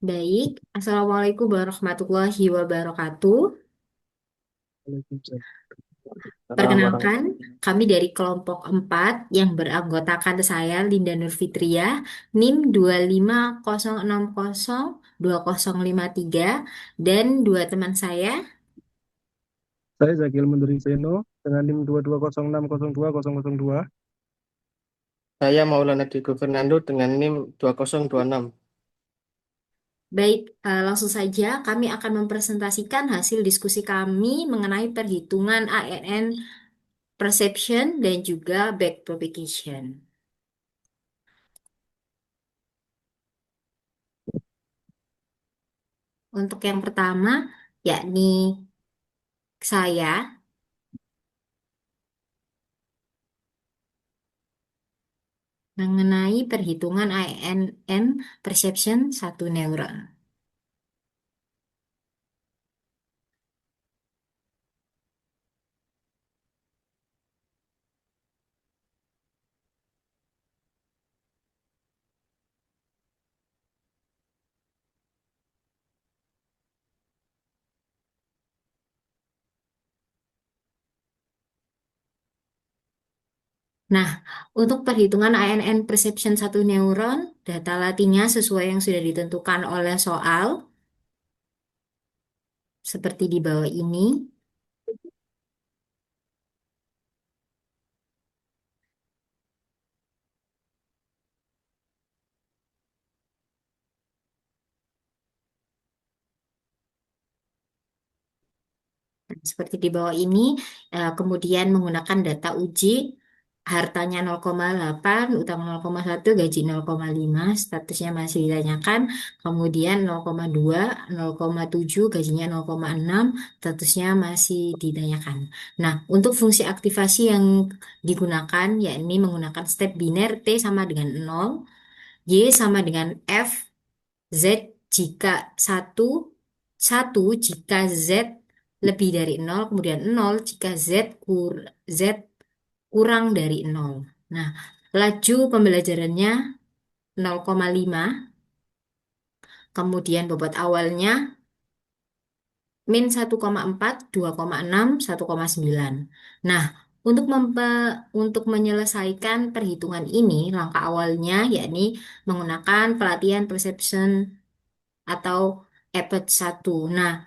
Baik, Assalamualaikum warahmatullahi wabarakatuh. Waalaikumsalam Perkenalkan, warahmatullahi. kami dari kelompok 4 yang beranggotakan saya Linda Nurfitria, NIM 250602053 dan dua teman saya. Saya Zakil Munduri Seno dengan NIM 220602002. Saya Maulana Diego Fernando dengan NIM 2026. Baik, langsung saja kami akan mempresentasikan hasil diskusi kami mengenai perhitungan ANN perception dan juga backpropagation. Untuk yang pertama, yakni saya mengenai perhitungan ANN perception satu neuron. Nah, untuk perhitungan ANN perception satu neuron, data latihnya sesuai yang sudah ditentukan oleh soal, seperti di bawah ini. Seperti di bawah ini, kemudian menggunakan data uji, hartanya 0,8, utang 0,1, gaji 0,5, statusnya masih ditanyakan, kemudian 0,2, 0,7, gajinya 0,6, statusnya masih ditanyakan. Nah, untuk fungsi aktivasi yang digunakan, yakni menggunakan step biner T sama dengan 0, Y sama dengan F, Z jika satu, satu jika Z lebih dari nol, kemudian nol jika Z kurang dari nol. Nah, laju pembelajarannya 0,5, kemudian bobot awalnya min 1,4, 2,6, 1,9. Nah, untuk menyelesaikan perhitungan ini, langkah awalnya yakni menggunakan pelatihan perception atau EPET 1. Nah,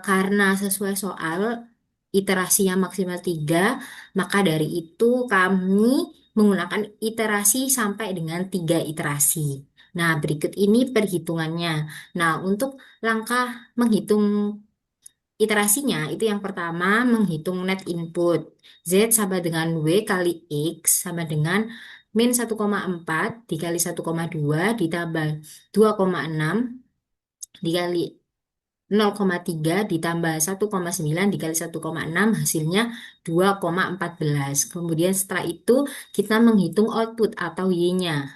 karena sesuai soal iterasinya maksimal 3, maka dari itu kami menggunakan iterasi sampai dengan 3 iterasi. Nah, berikut ini perhitungannya. Nah, untuk langkah menghitung iterasinya, itu yang pertama menghitung net input. Z sama dengan W kali X sama dengan min 1,4 dikali 1,2 ditambah 2,6 dikali 0,3 ditambah 1,9 dikali 1,6 hasilnya 2,14. Kemudian setelah itu kita menghitung output atau Y-nya.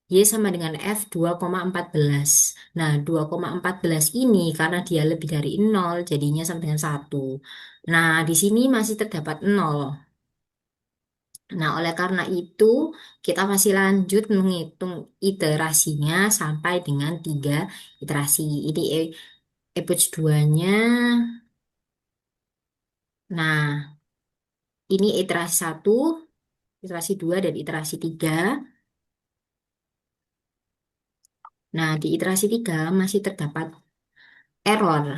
Y sama dengan F 2,14. Nah, 2,14 ini karena dia lebih dari 0 jadinya sama dengan 1. Nah, di sini masih terdapat 0. Nah, oleh karena itu kita masih lanjut menghitung iterasinya sampai dengan 3 iterasi. Ini approach 2-nya. Nah, ini iterasi satu, iterasi 2 dan iterasi 3. Nah, di iterasi 3 masih terdapat error.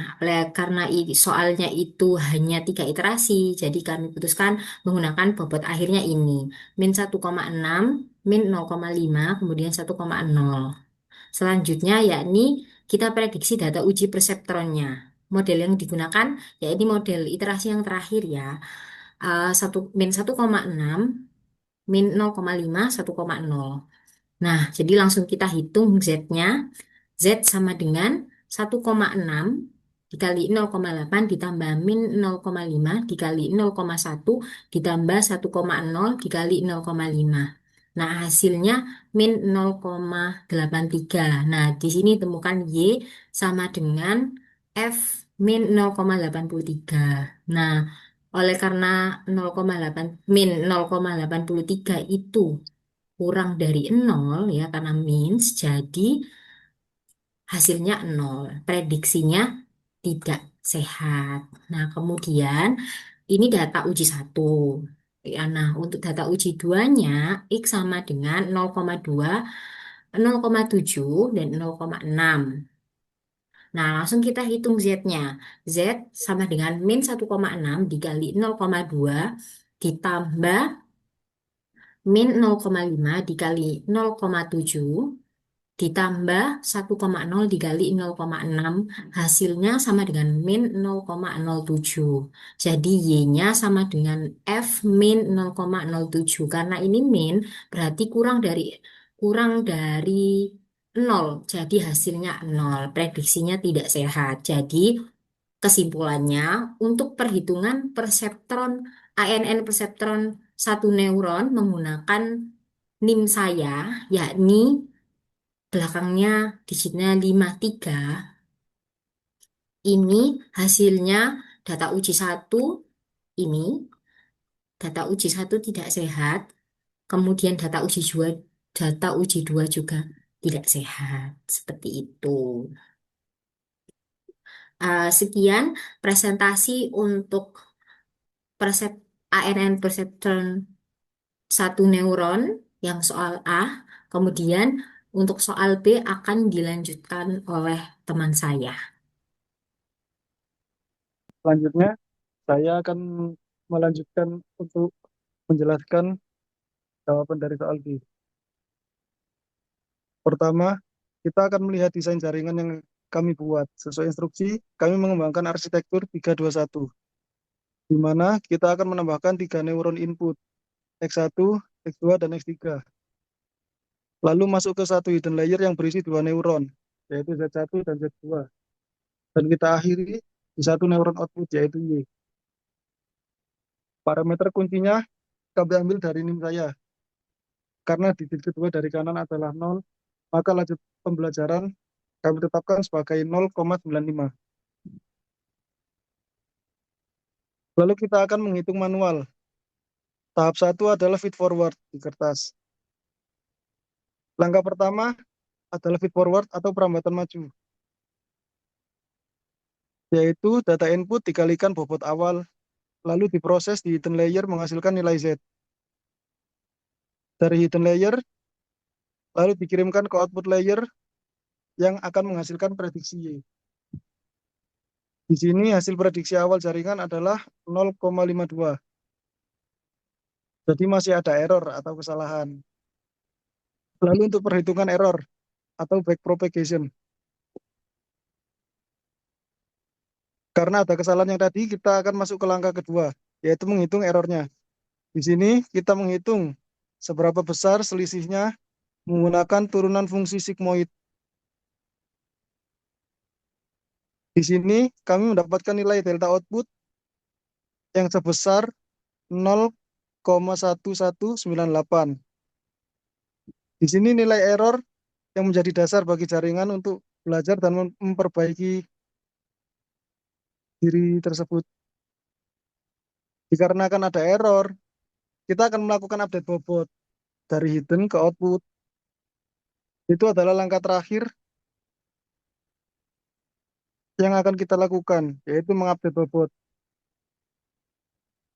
Karena soalnya itu hanya 3 iterasi, jadi kami putuskan menggunakan bobot akhirnya ini. Min 1,6, min 0,5, kemudian 1,0. Selanjutnya yakni kita prediksi data uji perseptronnya. Model yang digunakan yakni model iterasi yang terakhir ya. 1, min 1,6, min 0,5, 1,0. Nah, jadi langsung kita hitung Z-nya. Z sama dengan 1,6 dikali 0,8 ditambah min 0,5 dikali 0,1 ditambah 1,0 dikali 0,5. Nah, hasilnya min 0,83. Nah, di sini temukan Y sama dengan F min 0,83. Nah, oleh karena 0,8 min 0,83 itu kurang dari 0 ya karena means jadi hasilnya 0. Prediksinya tidak sehat. Nah, kemudian ini data uji 1. Ya, nah, untuk data uji 2-nya, X sama dengan 0,2, 0,7, dan 0,6. Nah, langsung kita hitung Z-nya. Z sama dengan min 1,6 dikali 0,2 ditambah min 0,5 dikali 0,7 ditambah 1,0 dikali 0,6 hasilnya sama dengan min 0,07. Jadi Y-nya sama dengan F min 0,07. Karena ini min berarti kurang dari 0. Jadi hasilnya 0. Prediksinya tidak sehat. Jadi kesimpulannya untuk perhitungan perseptron ANN perseptron satu neuron menggunakan NIM saya yakni belakangnya digitnya 53. Ini hasilnya data uji 1 ini, data uji 1 tidak sehat, kemudian data uji 2 juga tidak sehat. Seperti itu. Sekian presentasi untuk persep ANN perseptron satu neuron yang soal A. Kemudian untuk soal B akan dilanjutkan oleh teman saya. Selanjutnya, saya akan melanjutkan untuk menjelaskan jawaban dari soal B. Pertama, kita akan melihat desain jaringan yang kami buat. Sesuai instruksi, kami mengembangkan arsitektur 321, di mana kita akan menambahkan 3 neuron input, X1, X2, dan X3. Lalu masuk ke satu hidden layer yang berisi 2 neuron, yaitu Z1 dan Z2. Dan kita akhiri di satu neuron output, yaitu Y. Parameter kuncinya kami ambil dari NIM saya. Karena digit kedua dari kanan adalah 0, maka lanjut pembelajaran kami tetapkan sebagai 0,95. Lalu kita akan menghitung manual. Tahap 1 adalah feed forward di kertas. Langkah pertama adalah feed forward atau perambatan maju, yaitu data input dikalikan bobot awal, lalu diproses di hidden layer menghasilkan nilai Z. Dari hidden layer, lalu dikirimkan ke output layer yang akan menghasilkan prediksi Y. Di sini hasil prediksi awal jaringan adalah 0,52. Jadi masih ada error atau kesalahan. Lalu untuk perhitungan error atau backpropagation. Karena ada kesalahan yang tadi, kita akan masuk ke langkah kedua, yaitu menghitung errornya. Di sini kita menghitung seberapa besar selisihnya menggunakan turunan fungsi sigmoid. Di sini kami mendapatkan nilai delta output yang sebesar 0,1198. Di sini nilai error yang menjadi dasar bagi jaringan untuk belajar dan memperbaiki diri tersebut. Dikarenakan ada error, kita akan melakukan update bobot dari hidden ke output. Itu adalah langkah terakhir yang akan kita lakukan, yaitu mengupdate bobot.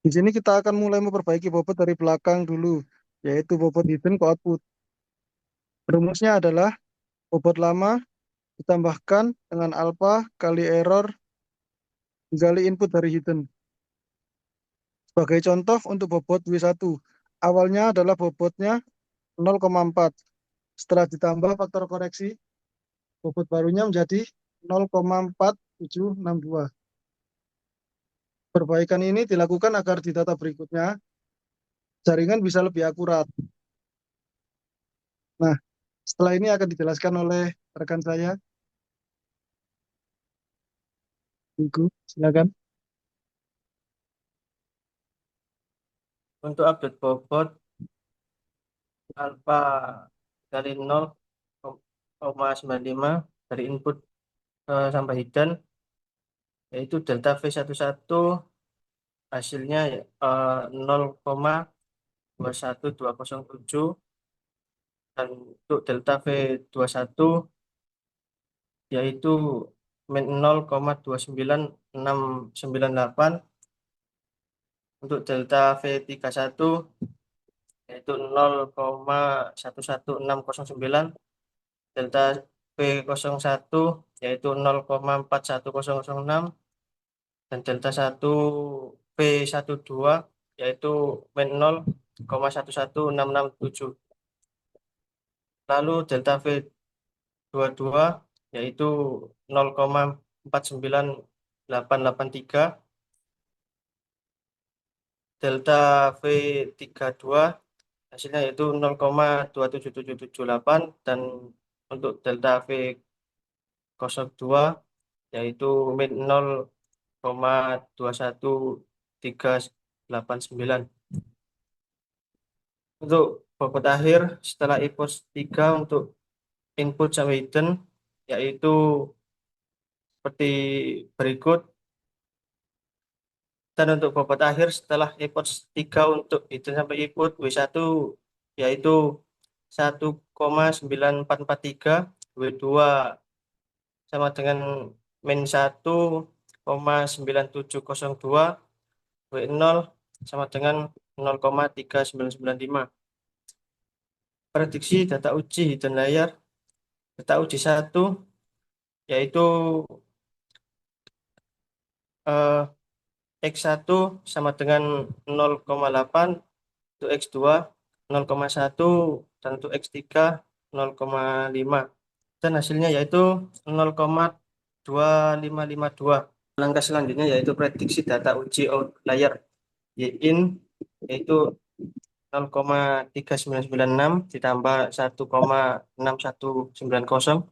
Di sini kita akan mulai memperbaiki bobot dari belakang dulu, yaitu bobot hidden ke output. Rumusnya adalah bobot lama ditambahkan dengan alpha kali error dikali input dari hidden. Sebagai contoh untuk bobot W1, awalnya adalah bobotnya 0,4. Setelah ditambah faktor koreksi, bobot barunya menjadi 0,4762. Perbaikan ini dilakukan agar di data berikutnya jaringan bisa lebih akurat. Nah, setelah ini akan dijelaskan oleh rekan saya. Ibu, silakan. Untuk update bobot alfa dari 0,95 dari input sampai hidden, yaitu delta V11 hasilnya 0,21207, dan untuk delta V21 yaitu min 0,29698. Untuk delta V31 yaitu 0,11609, delta V01 yaitu 0,41006, dan delta 1 V12 yaitu min 0,11667. Lalu delta V22 yaitu 0,49883, delta V32 hasilnya yaitu 0,27778, dan untuk delta V02 yaitu min 0,21389. Untuk bobot akhir setelah input 3 untuk input sampai hidden yaitu seperti berikut. Dan untuk bobot akhir setelah input 3 untuk hidden sampai input W1 yaitu 1,9443, W2 sama dengan min 1,9702, W0 sama dengan 0,3995. Prediksi data uji hidden layer. Data uji 1 yaitu eh, X1 sama dengan 0,8, untuk X2 0,1, dan untuk X3 0,5. Dan hasilnya yaitu 0,2552. Langkah selanjutnya yaitu prediksi data uji outlier Yin yaitu 0,3996 ditambah 1,6190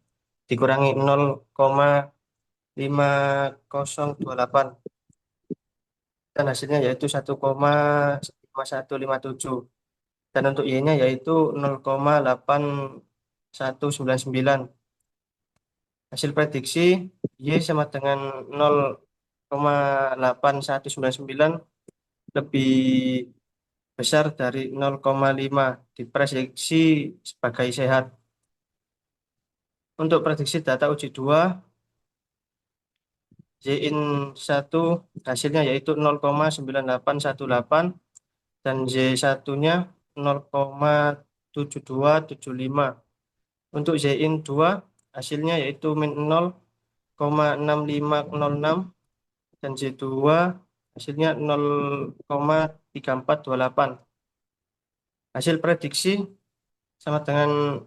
dikurangi 0,5028, dan hasilnya yaitu 1,5157. Dan untuk Y-nya yaitu 0,8199. Hasil prediksi Y sama dengan 0,8199 lebih besar dari 0,5, diprediksi sebagai sehat. Untuk prediksi data uji 2 Yin 1 hasilnya yaitu 0,9818, dan Y1-nya 0,7275. Untuk Yin 2 hasilnya yaitu min 0,6506, dan Y2 hasilnya 0,3428. Hasil prediksi sama dengan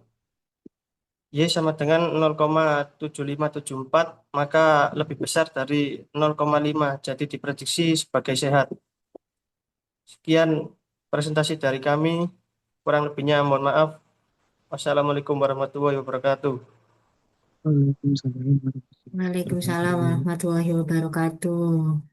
Y sama dengan 0,7574, maka lebih besar dari 0,5, jadi diprediksi sebagai sehat. Sekian presentasi dari kami, kurang lebihnya mohon maaf. Wassalamualaikum warahmatullahi wabarakatuh. Waalaikumsalam warahmatullahi Waalaikumsalam wabarakatuh. warahmatullahi wabarakatuh.